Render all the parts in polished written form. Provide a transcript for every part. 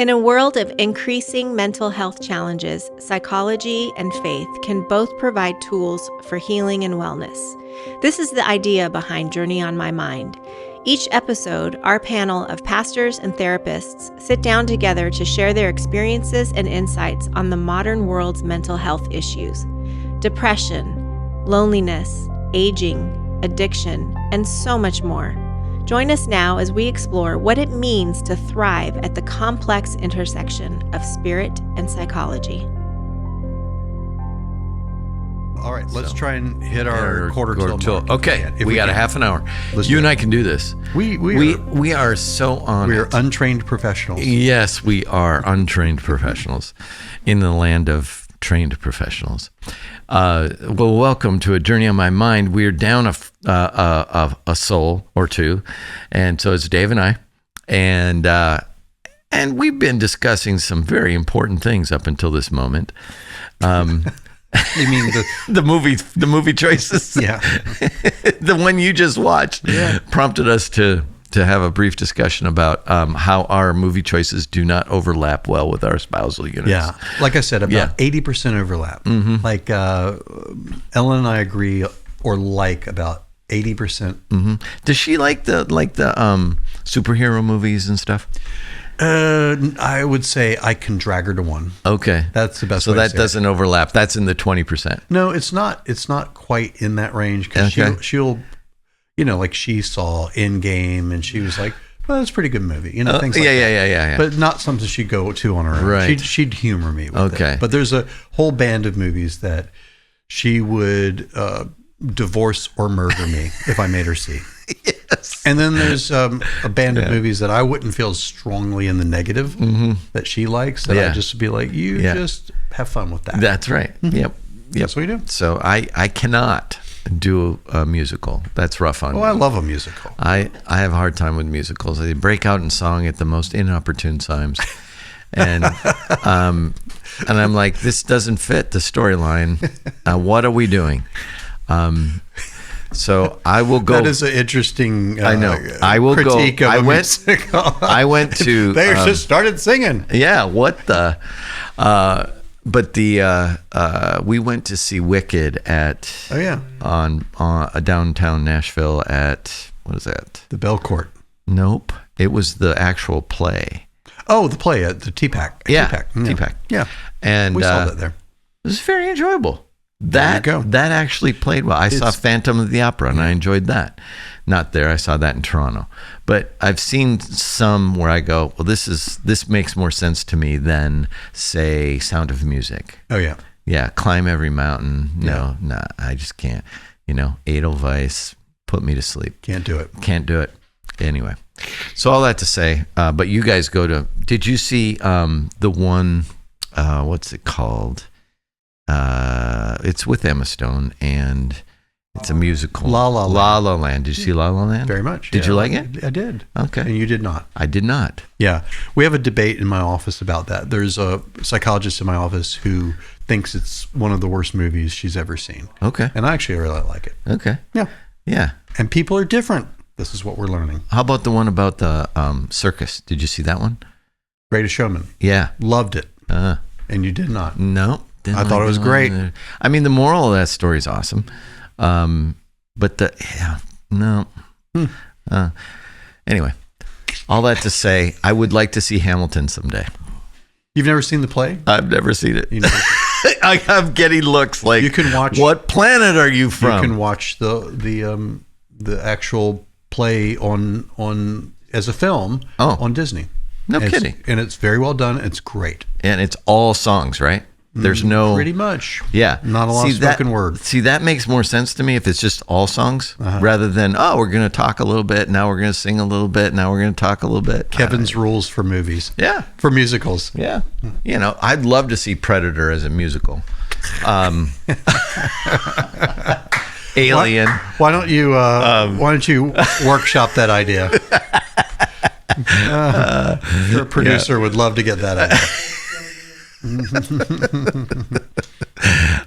In a world of increasing mental health challenges, psychology and faith can both provide tools for healing and wellness. This is the idea behind Journey on My Mind. Each episode, our panel of pastors and therapists sit down together to share their experiences and insights on the modern world's mental health issues: depression, loneliness, aging, addiction, and so much more. Join us now as we explore what it means to thrive at the complex intersection of spirit and psychology. All right, let's try and hit our quarter till. Okay, we got a half an hour. You and I can do this. We are so on. We are untrained professionals. Yes, we are untrained professionals in the land of trained professionals. Well, welcome to A Journey on My Mind. We're down a soul or two, and so it's Dave and I, and we've been discussing some very important things up until this moment. You mean the movie choices? Yeah. The one you just watched prompted us to have a brief discussion about how our movie choices do not overlap well with our spousal units. Yeah. Like I said, about 80% overlap. Mm-hmm. Like Ellen and I agree or like about 80%. Mm-hmm. Does she like the superhero movies and stuff? I would say I can drag her to one. Okay. That's the best so way that to say doesn't overlap. That's in the 20%. No, it's not. It's not quite in that range because she'll, like she saw Endgame and she was like, well, that's a pretty good movie. Things like that. Yeah. But not something she'd go to on her own. Right. She'd humor me with it. But there's a whole band of movies that she would divorce or murder me if I made her see. Yes. And then there's a band of movies that I wouldn't feel strongly in the negative that she likes. That I'd just be like, just have fun with that. That's right. Mm-hmm. Yep. That's what we do. So I cannot do a musical. That's rough on me. I love a musical. I have a hard time with musicals. They break out in song at the most inopportune times. And I'm like, this doesn't fit the storyline. What are we doing? So I will go. That is an interesting. I know. I will go. I went to. They just started singing. Yeah. What the? But we went to see Wicked at. Oh yeah. On downtown Nashville at, what is that? The Bell Court. Nope. It was the actual play. Oh, the play at the T-Pack. Yeah. T-Pack. Yeah. And we saw that there. It was very enjoyable. That actually played well. I saw Phantom of the Opera, and I enjoyed that. Not there. I saw that in Toronto. But I've seen some where I go, well, this makes more sense to me than, say, Sound of Music. Oh, yeah. Yeah, Climb Every Mountain. No, I just can't. Edelweiss, put me to sleep. Can't do it. Anyway, so all that to say, but you guys go to, did you see the one, what's it called? It's with Emma Stone, and it's a musical. La La Land. Did you see La La Land? Very much. Did you like it? I did. Okay. And you did not? I did not. Yeah. We have a debate in my office about that. There's a psychologist in my office who thinks it's one of the worst movies she's ever seen. Okay. And I actually really like it. Okay. Yeah. Yeah. And people are different. This is what we're learning. How about the one about the circus? Did you see that one? Greatest Showman. Yeah. Loved it. And you did not. No. I thought it was great. I mean, the moral of that story is awesome. But anyway, all that to say, I would like to see Hamilton someday. You've never seen the play? I've never seen it. I'm getting looks like, you can watch. What planet are you from? You can watch the actual play on as a film on Disney. No kidding. And it's very well done. It's great. And it's all songs, right? There's no... Pretty much. Yeah. Not a lot of spoken word. See, that makes more sense to me if it's just all songs rather than, we're going to talk a little bit, now we're going to sing a little bit, now we're going to talk a little bit. Kevin's rules for movies. Yeah. For musicals. Yeah. I'd love to see Predator as a musical. Alien. Why don't you workshop that idea? Your producer would love to get that idea.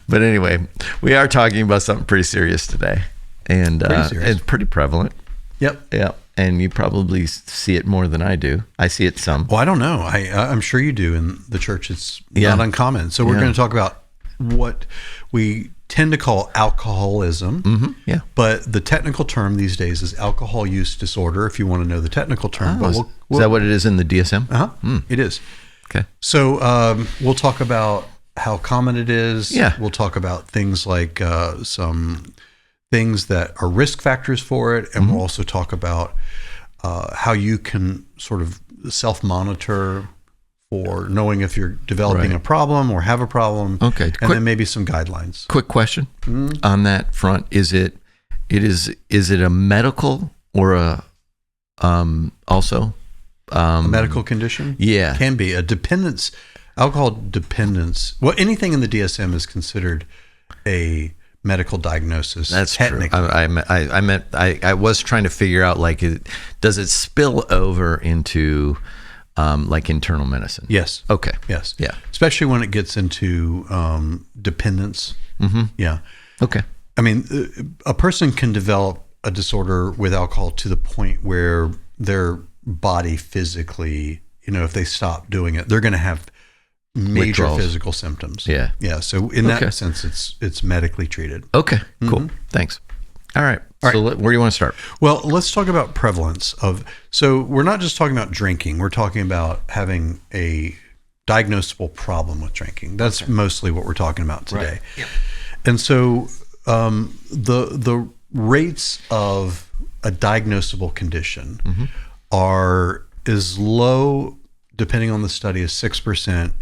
But anyway, we are talking about something pretty serious today, and it's pretty prevalent. Yep. Yeah. and you probably see it more than I do. I see it some. Well, I don't know. I'm sure you do in the church. It's not uncommon. So we're going to talk about what we tend to call alcoholism. Mm-hmm. Yeah. But the technical term these days is alcohol use disorder, if you want to know the technical term. But is that what it is in the DSM? Uh-huh. It is. Okay. So we'll talk about how common it is. Yeah. We'll talk about things like some things that are risk factors for it. And we'll also talk about how you can sort of self-monitor for knowing if you're developing a problem or have a problem. Okay. And then maybe some guidelines. Quick question on that front. Is it a medical or a medical condition? Yeah. Can be a dependence, alcohol dependence. Well, anything in the DSM is considered a medical diagnosis. That's true. I was trying to figure out, like, does it spill over into like internal medicine? Yes. Okay. Yes. Yeah. Especially when it gets into dependence. Mm-hmm. Yeah. Okay. I mean, a person can develop a disorder with alcohol to the point where their body physically, if they stop doing it, they're going to have major withdrawals. Physical symptoms. Yeah. Yeah. So in that sense, it's medically treated. Okay. Cool. Thanks. All right. So where do you want to start? Well, let's talk about prevalence of. So we're not just talking about drinking. We're talking about having a diagnosable problem with drinking. That's mostly what we're talking about today. Right. Yep. And so the rates of a diagnosable condition are as low, depending on the study, as 6%,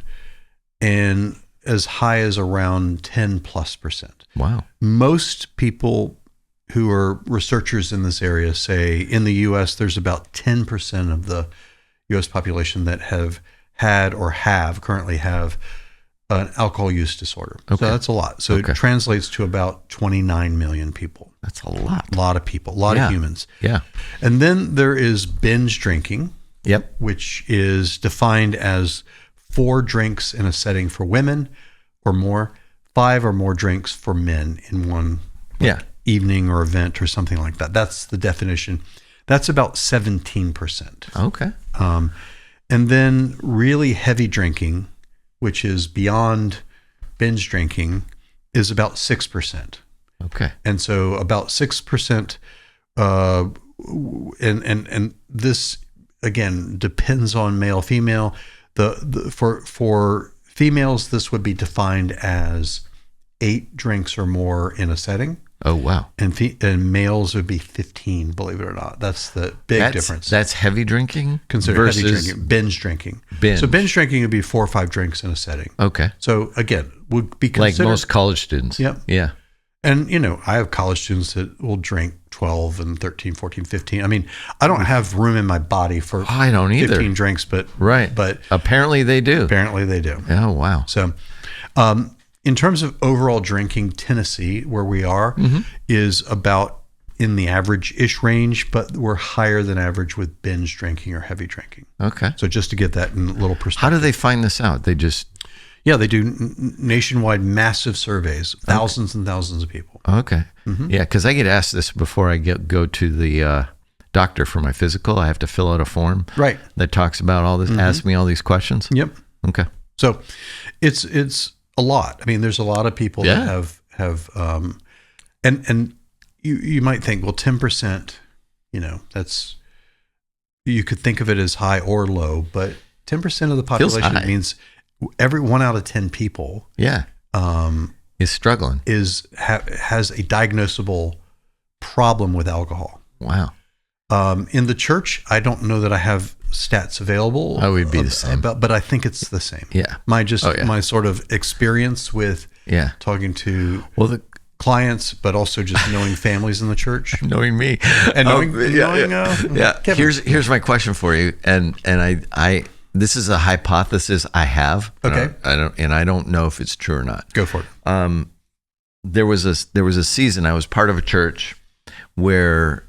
and as high as around 10+%. Wow. Most people who are researchers in this area say in the U.S. there's about 10% of the U.S. population that have had or currently have an alcohol use disorder. Okay. So that's a lot. So it translates to about 29 million people. That's a lot. A lot of people, a lot of humans. Yeah. And then there is binge drinking. Yep. Which is defined as 4 drinks in a setting for women or more, 5 or more drinks for men in one evening or event or something like that. That's the definition. That's about 17%. Okay. And then really heavy drinking, which is beyond binge drinking, is about 6%. Okay. And so about 6%, and this again depends on male, female. For females, this would be defined as 8 drinks or more in a setting. Oh, wow. And males would be 15, believe it or not. That's the big difference. That's heavy drinking? Considered heavy drinking. Binge drinking. So binge drinking would be 4 or 5 drinks in a setting. Okay. So again, would be considered. Like most college students. Yep. Yeah. And, I have college students that will drink 12 and 13, 14, 15. I mean, I don't have room in my body for I don't either. 15 drinks, but apparently they do. Apparently they do. Oh, wow. So, in terms of overall drinking, Tennessee, where we are, is about in the average-ish range, but we're higher than average with binge drinking or heavy drinking. Okay. So just to get that in a little perspective. How do they find this out? They just... Yeah, they do nationwide massive surveys, thousands and thousands of people. Okay. Yeah, because I get asked this before I go to the doctor for my physical. I have to fill out a form that talks about all this, ask me all these questions. Yep. Okay. So it's a lot. I mean, there's a lot of people that have and you might think, well, 10%, that's, you could think of it as high or low, but 10% of the population means every 1 out of 10 people is struggling, has a diagnosable problem with alcohol. Wow. In the church, I don't know that I have stats available. I would be the same, but I think it's the same. Yeah. My sort of experience with talking to clients, but also just knowing families in the church, knowing me, and knowing Kevin. Here's my question for you, and I this is a hypothesis I have. Okay. I don't know if it's true or not. Go for it. There was a season I was part of a church where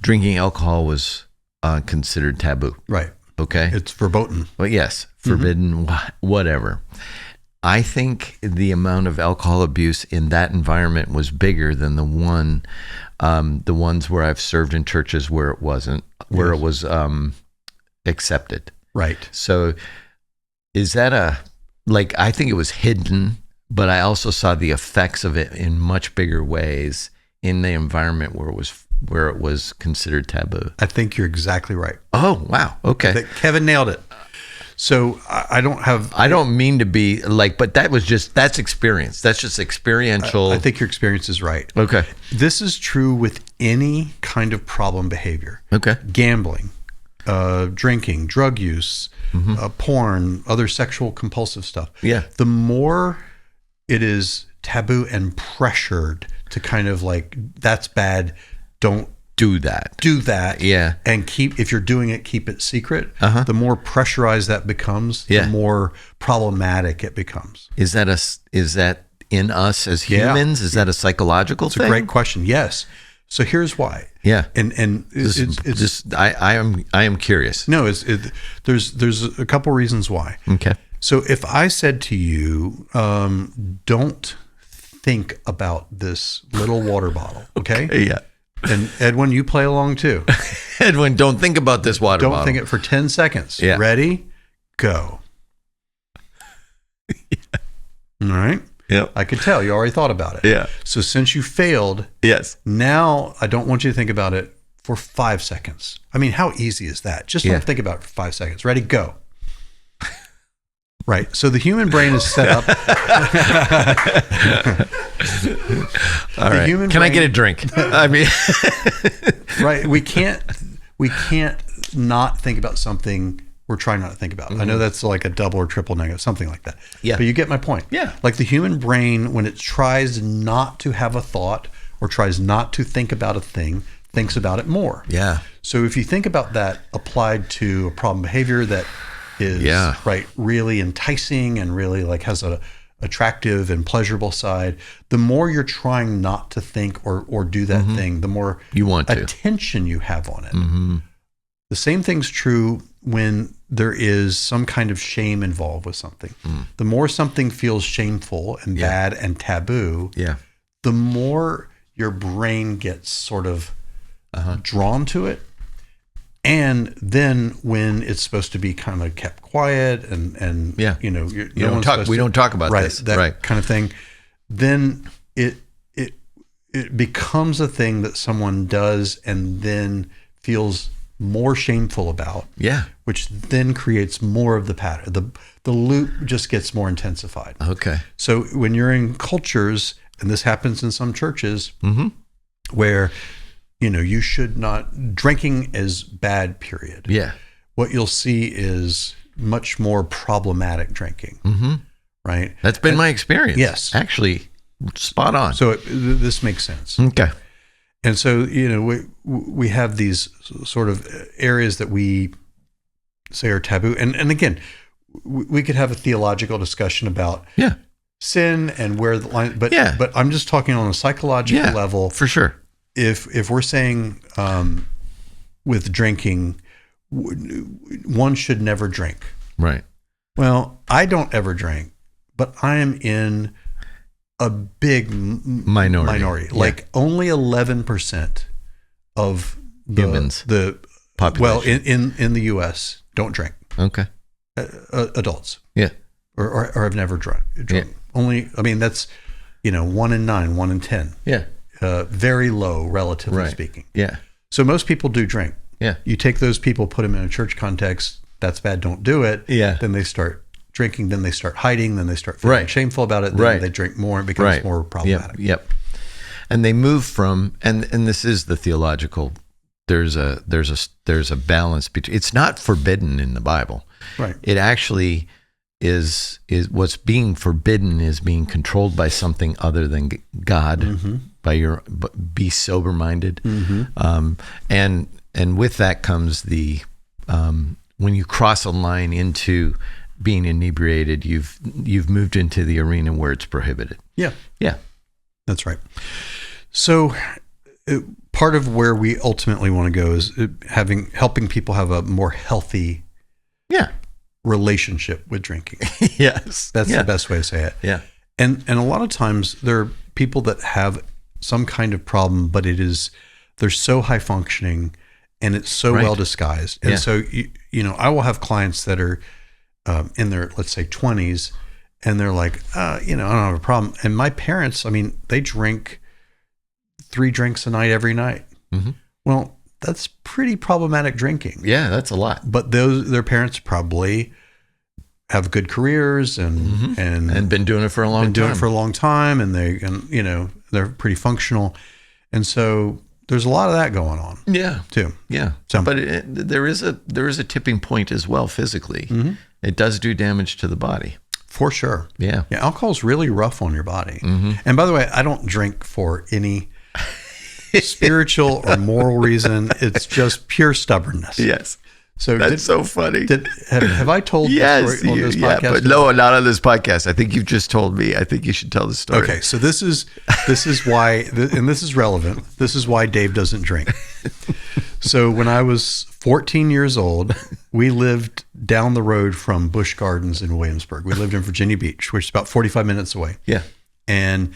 drinking alcohol was considered taboo. Right. Okay. It's verboten. Well, yes, forbidden, whatever. I think the amount of alcohol abuse in that environment was bigger than the ones where I've served in churches where it wasn't, where it was accepted. Right. So is that I think it was hidden, but I also saw the effects of it in much bigger ways in the environment where it was considered taboo. I think you're exactly right. Oh, wow. Okay. Kevin nailed it. So I don't mean to be but that's experience. That's just experiential. I think your experience is right. Okay. This is true with any kind of problem behavior. Okay. Gambling, drinking, drug use, porn, other sexual compulsive stuff. Yeah. The more it is taboo and pressured to kind of that's bad, don't do that. Yeah. And if you're doing it, keep it secret. The more pressurized that becomes, the more problematic it becomes. Is that in us as humans? Is that a psychological thing? It's a great question. Yes. So here's why. Yeah. And I am curious. No, there's a couple reasons why. Okay. So if I said to you, don't think about this little water bottle, okay? Yeah. And Edwin, you play along too. Edwin, don't think about this water bottle. Don't think it for 10 seconds. Yeah. Ready? Go. All right? Yep. I could tell you already thought about it. Yeah. So since you failed, yes. Now I don't want you to think about it for 5 seconds. I mean, how easy is that? Just don't think about it for 5 seconds. Ready? Go. Right. So the human brain is set up. All right. Can I get a drink? I mean, right. We can't not think about something we're trying not to think about. I know that's like a double or triple negative, something like that. Yeah. But you get my point. Yeah. Like the human brain, when it tries not to have a thought or tries not to think about a thing, thinks about it more. Yeah. So if you think about that applied to a problem behavior that is really enticing and really has a attractive and pleasurable side, the more you're trying not to think or do that thing, the more you want attention you have on it. The same thing's true when there is some kind of shame involved with something. The more something feels shameful and bad and taboo, the more your brain gets sort of drawn to it. And then when it's supposed to be kind of kept quiet and we don't talk about this, that kind of thing, then it becomes a thing that someone does and then feels more shameful about. Yeah. Which then creates more of the pattern. The loop just gets more intensified. Okay. So when you're in cultures, and this happens in some churches, where you should not, drinking is bad, period. Yeah. What you'll see is much more problematic drinking. Right? That's been my experience. Yes. Actually, spot on. So this makes sense. Okay. And so, we have these sort of areas that we say are taboo. And again, we could have a theological discussion about sin and where the line, but I'm just talking on a psychological level. For sure. If we're saying with drinking, one should never drink. Right. Well, I don't ever drink, but I am in a big minority. Like only 11% of humans, the population, in the U.S. don't drink. Okay. Adults. Yeah. Or have never drunk. Yeah. Only, I mean, that's 1 in 9, 1 in 10. Yeah. Very low, relatively speaking. Yeah. So most people do drink. Yeah. You take those people, put them in a church context. That's bad. Don't do it. Yeah. Then they start drinking. Then they start hiding. Then they start feeling shameful about it. Then they drink more and it becomes more problematic. Yep. And they move from, and this is the theological. There's a balance between. It's not forbidden in the Bible. Right. It actually is what's being forbidden is being controlled by something other than God. Be sober minded. And with that comes the when you cross a line into being inebriated, you've moved into the arena where it's prohibited. Yeah. Yeah. That's right. So part of where we ultimately want to go is helping people have a more healthy relationship with drinking. Yes. That's the best way to say it. Yeah. And a lot of times there are people that have some kind of problem, but they're so high functioning and it's so well disguised. And so, I will have clients that are in their, let's say 20s, and they're like, I don't have a problem. And my parents, they drink 3 drinks a night every night. Mm-hmm. Well, that's pretty problematic drinking. Yeah, that's a lot. But their parents probably have good careers and been doing it for a long time. And they're pretty functional. And so there's a lot of that going on. Yeah. Too. Yeah. So, but there is a tipping point as well physically. Mm-hmm. It does do damage to the body. For sure. Yeah. Yeah. Alcohol's really rough on your body. Mm-hmm. And by the way, I don't drink for any spiritual or moral reason. It's just pure stubbornness. Yes. So that's so funny. Have I told the story on this podcast? But no, not on this podcast. I think you've just told me. I think you should tell the story. Okay, so this is why, and this is relevant. This is why Dave doesn't drink. So when I was 14 years old, we lived down the road from Busch Gardens in Williamsburg. We lived in Virginia Beach, which is about 45 minutes away. Yeah. And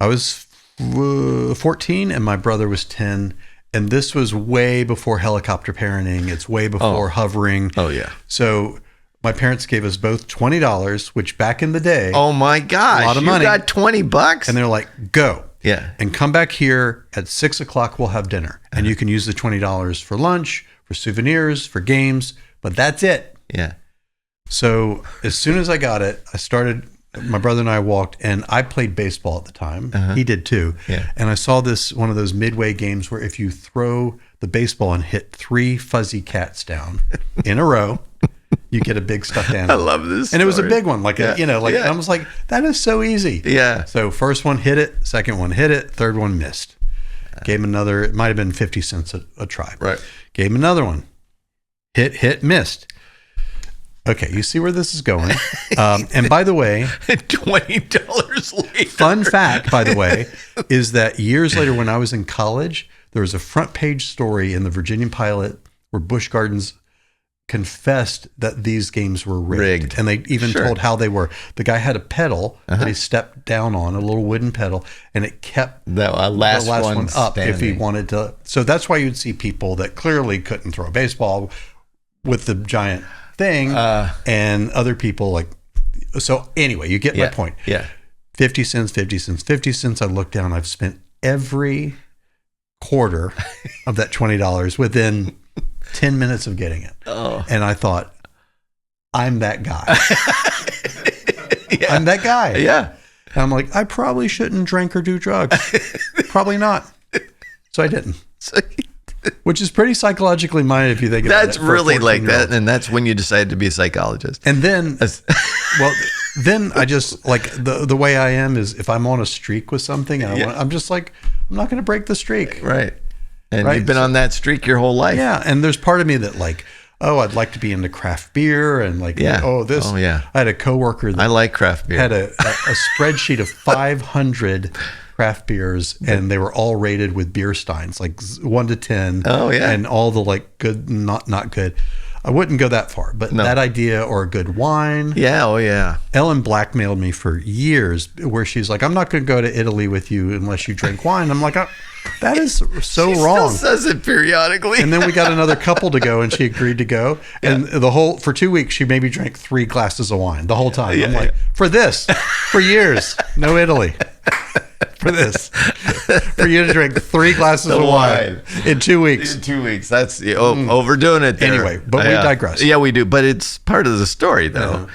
I was 14 and my brother was 10. And this was way before helicopter parenting. It's way before hovering. Oh, yeah. So my parents gave us both $20, which back in the day. Oh, my gosh. A lot of money. You got $20? And they're like, go. Yeah. And come back here at 6 o'clock. We'll have dinner. And you can use the $20 for lunch, for souvenirs, for games. But that's it. Yeah. So as soon as I got it, my brother and I walked, and I played baseball at the time. He did too. Yeah. And I saw one of those midway games where if you throw the baseball and hit 3 fuzzy cats down in a row, you get a big stuffed animal. I love this. And it was a big one. Yeah. I was like, that is so easy. Yeah. So first one hit it, second one hit it, third one missed. Gave him another, it might have been 50 cents a try. Right. Gave him another one. Hit, missed. Okay, you see where this is going. And by the way, $20 later. Fun fact, by the way, is that years later when I was in college, there was a front page story in the Virginia Pilot where Busch Gardens confessed that these games were rigged. And they even told how they were. The guy had a pedal that he stepped down on, a little wooden pedal, and it kept the last one up standing. if he wanted to. So that's why you'd see people that clearly couldn't throw a baseball with the giant thing, and other people like. So anyway, you get my point. Yeah. 50 cents, 50 cents, 50 cents. I look down, I've spent every quarter of that $20 within 10 minutes of getting it. Oh. And I thought, I'm that guy. I'm that guy. Yeah. And I'm like, I probably shouldn't drink or do drugs. Probably not. So I didn't. Which is pretty psychologically minded if you think about it. That's really like that. And that's when you decided to be a psychologist. And then, then I just like the way I am is if I'm on a streak with something, and I'm just like, I'm not going to break the streak. Right. And you've been on that streak your whole life. Yeah. And there's part of me that like, I'd like to be into craft beer and like, I had a coworker that I like craft beer. Had a spreadsheet of 500 craft beers, and they were all rated with beer steins, like 1 to 10. Oh yeah, and all the like good, not good. I wouldn't go that far, but that idea, or a good wine. Yeah, oh yeah. Ellen blackmailed me for years, where she's like, "I'm not going to go to Italy with you unless you drink wine." I'm like, that is so she wrong. Still says it periodically. And then we got another couple to go, and she agreed to go. And for 2 weeks, she maybe drank 3 glasses of wine the whole time. I'm like, for years, no Italy. For you to drink 3 glasses of wine in 2 weeks. In 2 weeks. That's overdoing it there. Anyway, but we digress. Yeah, we do. But it's part of the story, though.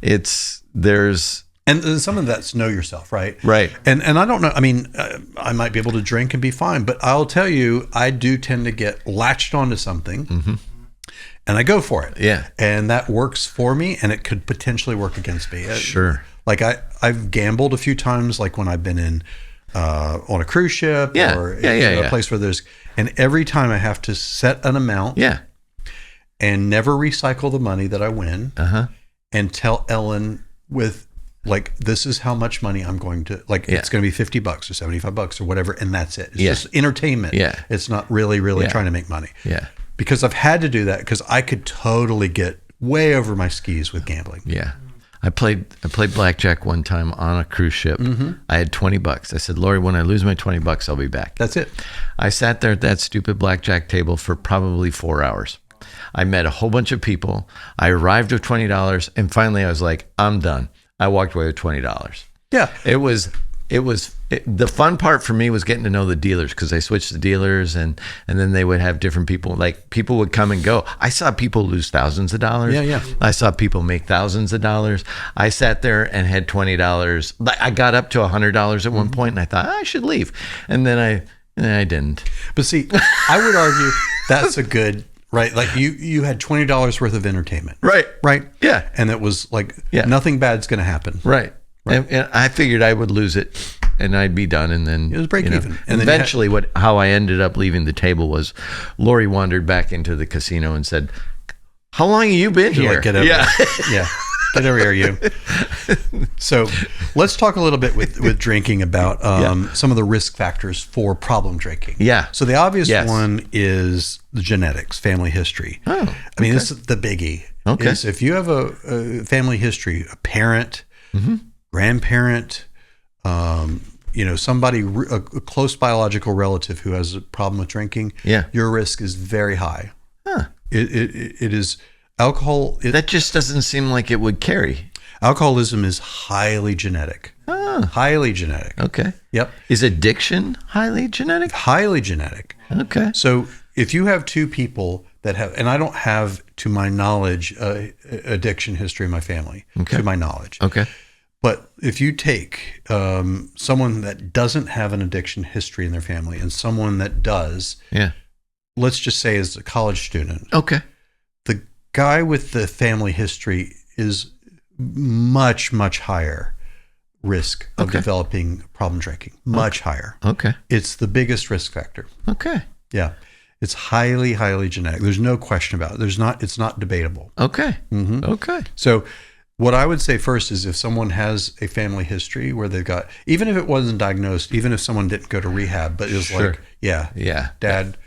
And some of that's know yourself, right? Right. And I don't know. I mean, I might be able to drink and be fine, but I'll tell you, I do tend to get latched onto something, and I go for it. Yeah. And that works for me, and it could potentially work against me. Sure. Like I've gambled a few times, like when I've been in on a cruise ship or a place where and every time I have to set an amount and never recycle the money that I win and tell Ellen like, this is how much money I'm going to, it's going to be $50 or $75 or whatever. And that's it. It's just entertainment. Yeah. It's not really trying to make money. Yeah. Because I've had to do that because I could totally get way over my skis with gambling. Yeah. I played blackjack one time on a cruise ship. I had $20. I said, Lori, when I lose my $20, I'll be back. That's it. I sat there at that stupid blackjack table for probably 4 hours. I met a whole bunch of people. I arrived with $20, and finally I was like, I'm done. I walked away with $20. Yeah. The fun part for me was getting to know the dealers, because I switched the dealers, and then they would have different people. Like, people would come and go. I saw people lose thousands of dollars. Yeah. I saw people make thousands of dollars. I sat there and had $20. I got up to $100 at one point, and I thought I should leave, and then I didn't. But see, I would argue that's a good, right? Like you had $20 worth of entertainment, right? Yeah, and it was like nothing bad's going to happen, right? And I figured I would lose it, and I'd be done, and then it was break even. And eventually, how I ended up leaving the table was, Lori wandered back into the casino and said, "How long have you been here?" Like, get over here. Get over here, you. So let's talk a little bit with drinking about some of the risk factors for problem drinking. Yeah. So the obvious one is the genetics, family history. Oh, I mean, this is the biggie. Okay. Is if you have a family history, a parent, grandparent, somebody, a close biological relative who has a problem with drinking, your risk is very high. Huh. It is alcohol. That just doesn't seem like it would carry. Alcoholism is highly genetic. Highly genetic. Okay. Yep. Is addiction highly genetic? Highly genetic. Okay. So if you have two people that have, and I don't have, to my knowledge, addiction history in my family, to my knowledge. Okay. But if you take someone that doesn't have an addiction history in their family and someone that does, let's just say is a college student. Okay. The guy with the family history is much, much higher risk of developing problem drinking. Much higher. Okay. It's the biggest risk factor. Okay. Yeah. It's highly, highly genetic. There's no question about it. It's not debatable. Okay. Mm-hmm. Okay. So what I would say first is if someone has a family history where they've got, even if it wasn't diagnosed, even if someone didn't go to rehab, but it was like, dad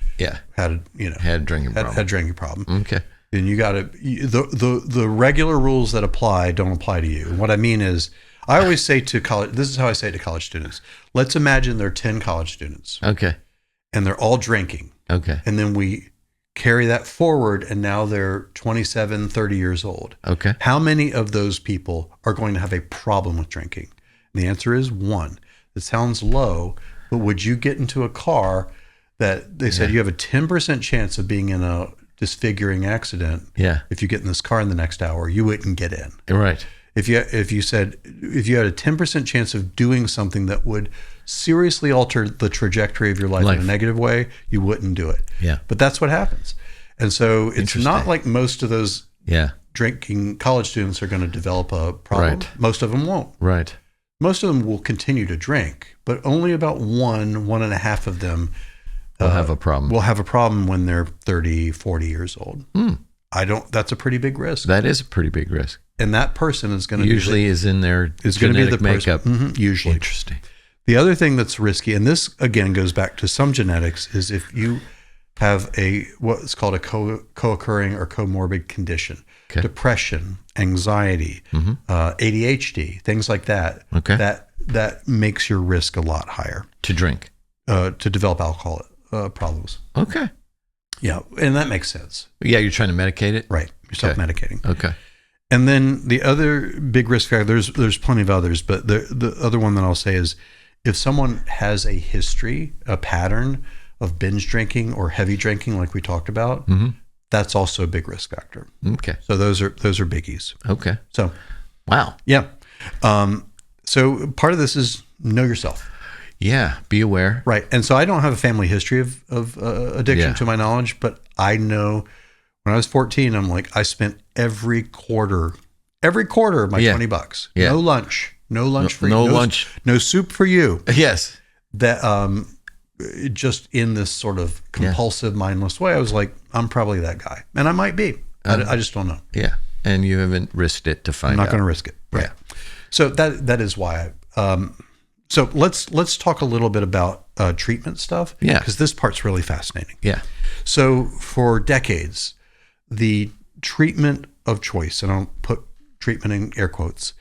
had a drinking problem. Okay. And you got to, the regular rules that apply don't apply to you. And what I mean is, I always say to college, this is how I say it to college students. Let's imagine there are 10 college students. Okay. And they're all drinking. Okay. And then we carry that forward, and now they're 27, 30 years old. Okay. How many of those people are going to have a problem with drinking? And the answer is 1. It sounds low, but would you get into a car that they said you have a 10% chance of being in a disfiguring accident? If you get in this car in the next hour, you wouldn't get in. Right. If you had a 10% chance of doing something that would seriously alter the trajectory of your life in a negative way, you wouldn't do it. Yeah. But that's what happens. And so it's not like most of those drinking college students are going to develop a problem. Right. Most of them won't. Right. Most of them will continue to drink, but only about 1.5 of them will have a problem. Will have a problem when they're 30, 40 years old. That's a pretty big risk. That is a pretty big risk. And that person is going to usually is in their genetic makeup. Usually. Interesting. The other thing that's risky, and this again goes back to some genetics, is if you have what's called a co-occurring or comorbid condition, depression, anxiety, ADHD, things like that. Okay. That makes your risk a lot higher to drink, to develop alcohol problems. Okay. Yeah, and that makes sense. Yeah, you're trying to medicate it, right? You're self-medicating. Okay. And then the other big risk factor, there's plenty of others, but the other one that I'll say is if someone has a history, a pattern of binge drinking or heavy drinking, like we talked about, that's also a big risk factor. Okay. So those are biggies. Okay. So, wow. Yeah. So part of this is know yourself. Yeah. Be aware. Right. And so I don't have a family history of addiction to my knowledge, but I know when I was 14, I'm like, I spent every quarter of my $20. Yeah. No lunch for you. No lunch. No soup for you. Yes. That just in this sort of compulsive, mindless way, I was like, I'm probably that guy. And I might be. I just don't know. Yeah. And you haven't risked it to find out. I'm not going to risk it. Right. Yeah. So that is why so let's talk a little bit about treatment stuff. Yeah. Because this part's really fascinating. Yeah. So for decades, the treatment of choice, and I'll put treatment in air quotes,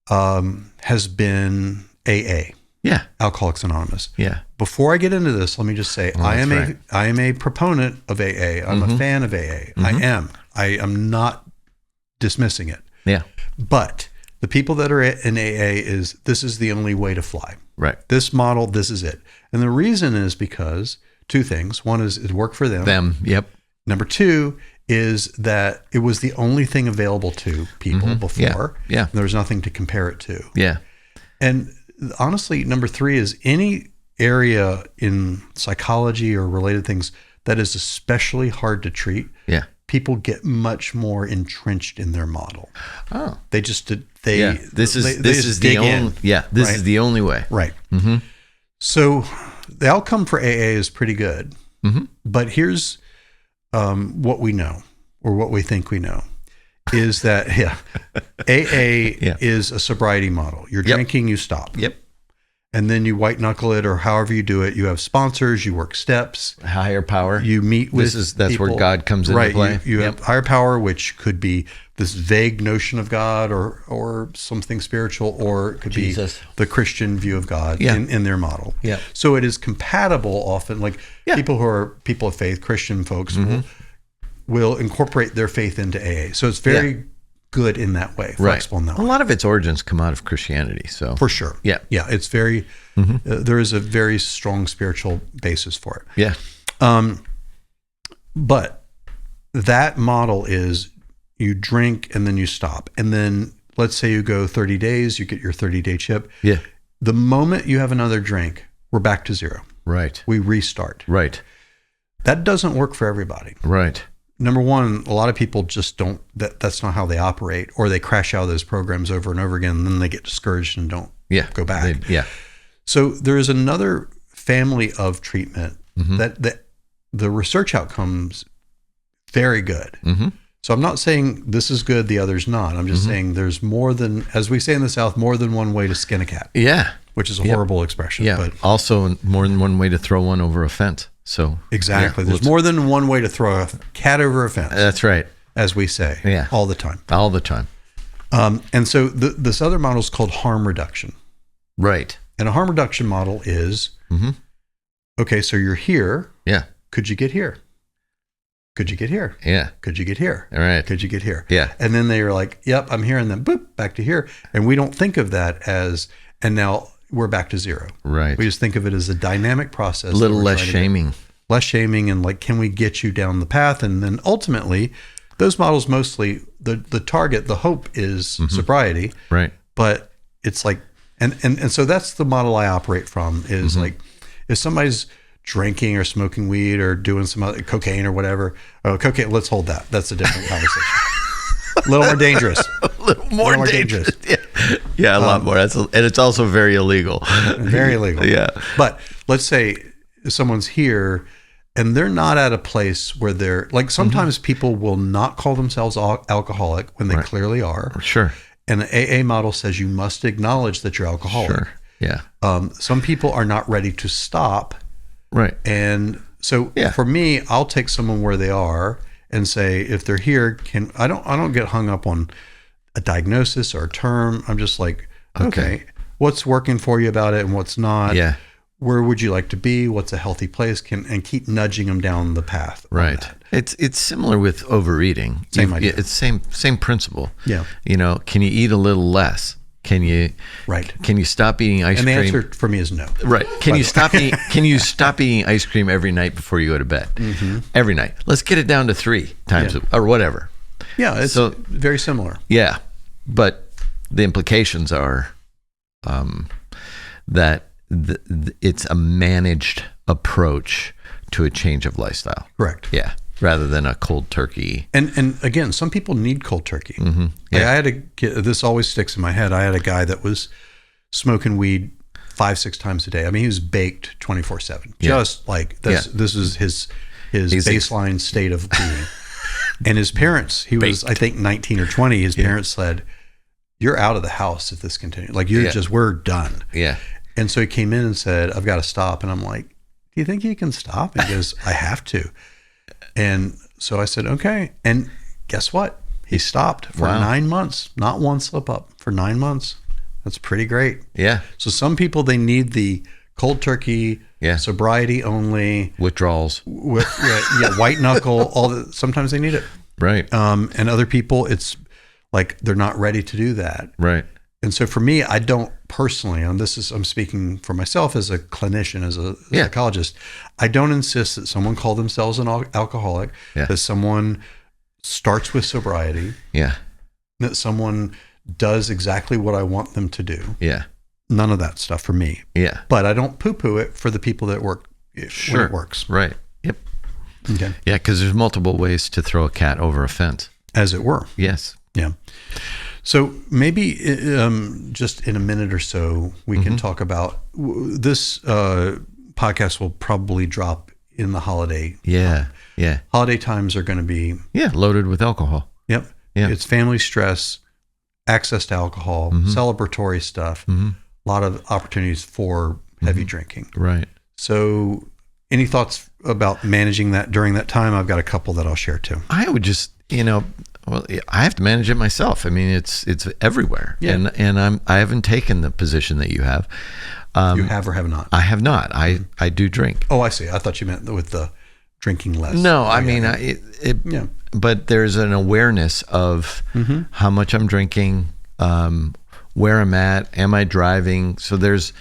has been AA. Yeah. Alcoholics Anonymous. Yeah. Before I get into this, let me just say I am a proponent of AA. I'm a fan of AA. I am not dismissing it. Yeah. But the people that are in AA this is the only way to fly. Right. This model, this is it. And the reason is because two things. One is it worked for them. Yep. Number two is that it was the only thing available to people before. Yeah. There was nothing to compare it to. Yeah. And honestly, number three is any area in psychology or related things that is especially hard to treat. Yeah. People get much more entrenched in their model. Oh. They just this is the only this is the only way. Right. So the outcome for AA is pretty good. But here's what we know, or what we think we know, is that AA is a sobriety model. You're drinking, you stop. Yep. And then you white knuckle it, or however you do it. You have sponsors, you work steps. Higher power. You meet with that's people. where God comes into play. You have higher power, which could be this vague notion of God or something spiritual, or it could Jesus. be the Christian view of God in their model. Yeah. So it is compatible often, like people who are people of faith, Christian folks will incorporate their faith into AA. So it's very good in that way, flexible in that way. A lot of its origins come out of Christianity. So for sure. Yeah. It's very, there is a very strong spiritual basis for it. Yeah. But that model is you drink and then you stop. And then let's say you go 30 days, you get your 30-day chip. Yeah. The moment you have another drink, we're back to zero. Right. We restart. Right. That doesn't work for everybody. Right. Number one, a lot of people just don't, that's not how they operate, or they crash out of those programs over and over again, and then they get discouraged and don't go back. So there is another family of treatment that the research outcomes very good. So I'm not saying this is good, the other's not. I'm just saying there's more than, as we say in the South, more than one way to skin a cat. Yeah. Which is a horrible expression. Yeah. But also more than one way to throw one over a fence. So exactly. There's more than one way to throw a cat over a fence. That's right. As we say all the time. All the time. And so this other model is called harm reduction. Right. And a harm reduction model is, okay, so you're here. Yeah. Could you get here? Could you get here? Yeah. Could you get here? All right. Could you get here? Yeah. And then they are like, yep, I'm here. And then boop, back to here. And we don't think of that as, and now we're back to zero. Right. We just think of it as a dynamic process. A little less shaming. Less shaming, and like, can we get you down the path? And then ultimately, those models mostly, the target, the hope is sobriety. Right. But it's like, and so that's the model I operate from is like, if somebody's drinking or smoking weed or doing some other cocaine or whatever, cocaine, let's hold that. That's a different conversation. A little more dangerous. A little more dangerous. Yeah, a lot more. And it's also very illegal. Very illegal. Yeah. But let's say someone's here and they're not at a place where they're like, sometimes people will not call themselves alcoholic when they clearly are. Sure. And the AA model says you must acknowledge that you're alcoholic. Sure. Yeah. Some people are not ready to stop. Right. And so for me, I'll take someone where they are and say, if they're here, I don't get hung up on a diagnosis or a term. I'm just like, okay, what's working for you about it and what's not? Yeah. Where would you like to be? What's a healthy place? And keep nudging them down the path. Right. It's similar with overeating. Same idea. It's same principle. Yeah. You know, can you eat a little less? Can you stop eating ice cream? And the answer for me is no. Right. Can you stop eating ice cream every night before you go to bed? Every night. Let's get it down to 3 times or whatever. Yeah, it's very similar. Yeah. But the implications are that it's a managed approach to a change of lifestyle. Correct. Yeah. Rather than a cold turkey. And again, some people need cold turkey. Like I had this always sticks in my head. I had a guy that was smoking weed 5-6 times a day. I mean, he was baked 24/7. Just like this. This is his baseline state of being. And his parents, he was, I think, 19 or 20. His parents said, "You're out of the house if this continues. Like we're done." Yeah. And so he came in and said, "I've got to stop." And I'm like, "Do you think you can stop?" And he goes, "I have to." And so I said, "Okay." And guess what? He stopped for 9 months, not one slip up, for 9 months. That's pretty great. Yeah. So some people, they need the cold turkey, sobriety only, withdrawals, white knuckle. Sometimes they need it, right? And other people, it's like they're not ready to do that, right? And so for me, I don't personally, and I'm speaking for myself as a clinician, as a psychologist, I don't insist that someone call themselves an alcoholic, that someone starts with sobriety, that someone does exactly what I want them to do. Yeah. None of that stuff for me. Yeah. But I don't poo-poo it for the people that work when it works. Right. Yep. Okay. Yeah, because there's multiple ways to throw a cat over a fence. As it were. Yes. Yeah. So maybe just in a minute or so, we can talk about this podcast will probably drop in the holiday. Yeah. Holiday times are going to be loaded with alcohol. Yep. Yeah. It's family stress, access to alcohol, celebratory stuff, a lot of opportunities for heavy drinking. Right. So any thoughts about managing that during that time? I've got a couple that I'll share too. I would just, well, I have to manage it myself. I mean, it's everywhere, and I haven't taken the position that you have. You have or have not? I have not. I do drink. Oh, I see. I thought you meant with the drinking less. No, I mean, but there's an awareness of how much I'm drinking, where I'm at, am I driving? So there's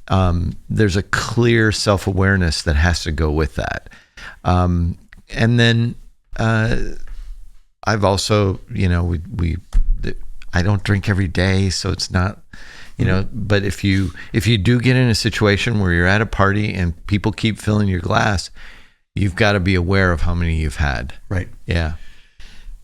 a clear self-awareness that has to go with that, and then. I've also, I don't drink every day, so it's not, but if you do get in a situation where you're at a party and people keep filling your glass, you've got to be aware of how many you've had. Right. Yeah.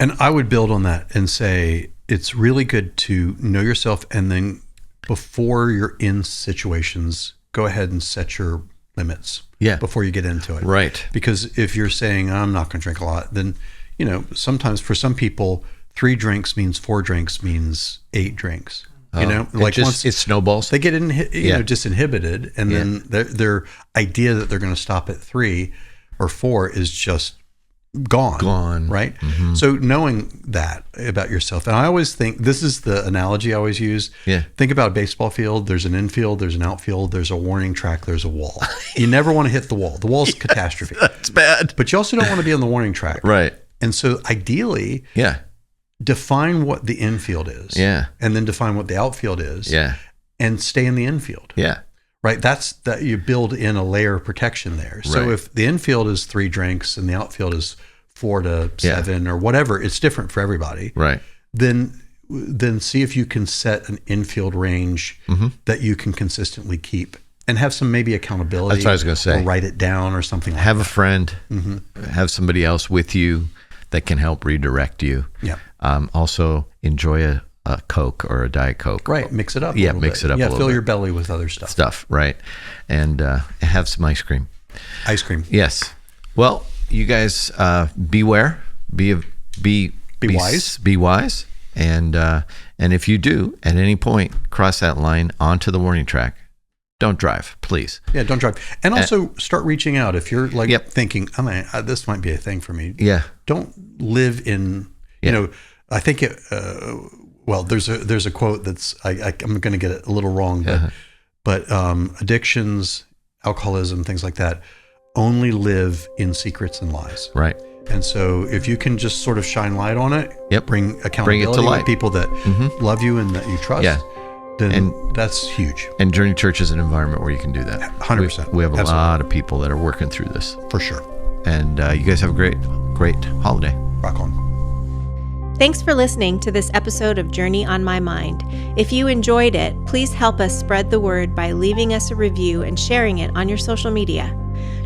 And I would build on that and say, it's really good to know yourself. And then before you're in situations, go ahead and set your limits before you get into it. Right. Because if you're saying, I'm not going to drink a lot, then sometimes for some people, 3 drinks means 4 drinks means 8 drinks. Once it snowballs. They get disinhibited, and then their idea that they're going to stop at 3 or 4 is just gone. Right. Mm-hmm. So knowing that about yourself, and I always think this is the analogy I always use. Yeah. Think about a baseball field. There's an infield. There's an outfield. There's a warning track. There's a wall. You never want to hit the wall. The wall's catastrophe. That's bad. But you also don't want to be on the warning track. Right. And so ideally, define what the infield is. Yeah. And then define what the outfield is. Yeah. And stay in the infield. Yeah. Right. That's that you build in a layer of protection there. So if the infield is 3 drinks and the outfield is 4 to 7 or whatever, it's different for everybody. Right. Then see if you can set an infield range that you can consistently keep. And have some maybe accountability. That's what I was going to say. Or write it down or something like have that. A friend, have somebody else with you that can help redirect you. Yeah. Also enjoy a Coke or a Diet Coke. Right. Mix it up. Yeah. Mix it up. Yeah. A little Fill bit. your belly with other stuff. Right. And have some ice cream. Ice cream. Yes. Well, you guys beware. Be wise. Be wise. And if you do at any point cross that line onto the warning track, don't drive, please. Yeah, don't drive. And also start reaching out. If you're thinking, this might be a thing for me. Yeah. Don't live in, I think there's a quote that's, I'm going to get it a little wrong, but addictions, alcoholism, things like that, only live in secrets and lies. Right. And so if you can just sort of shine light on it, bring accountability, bring it to light. With people that love you and that you trust. Then that's huge. And Journey Church is an environment where you can do that. 100%. We have a lot of people that are working through this. For sure. And you guys have a great holiday. Rock on. Thanks for listening to this episode of Journey on My Mind. If you enjoyed it, please help us spread the word by leaving us a review and sharing it on your social media.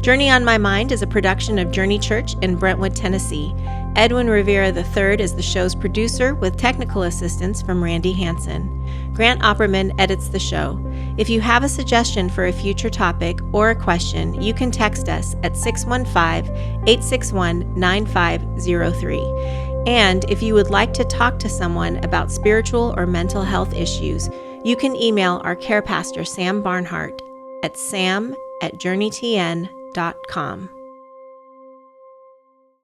Journey on My Mind is a production of Journey Church in Brentwood, Tennessee. Edwin Rivera III is the show's producer with technical assistance from Randy Hansen. Grant Opperman edits the show. If you have a suggestion for a future topic or a question, you can text us at 615-861-9503. And if you would like to talk to someone about spiritual or mental health issues, you can email our care pastor, Sam Barnhart, at sam@journeytn.com.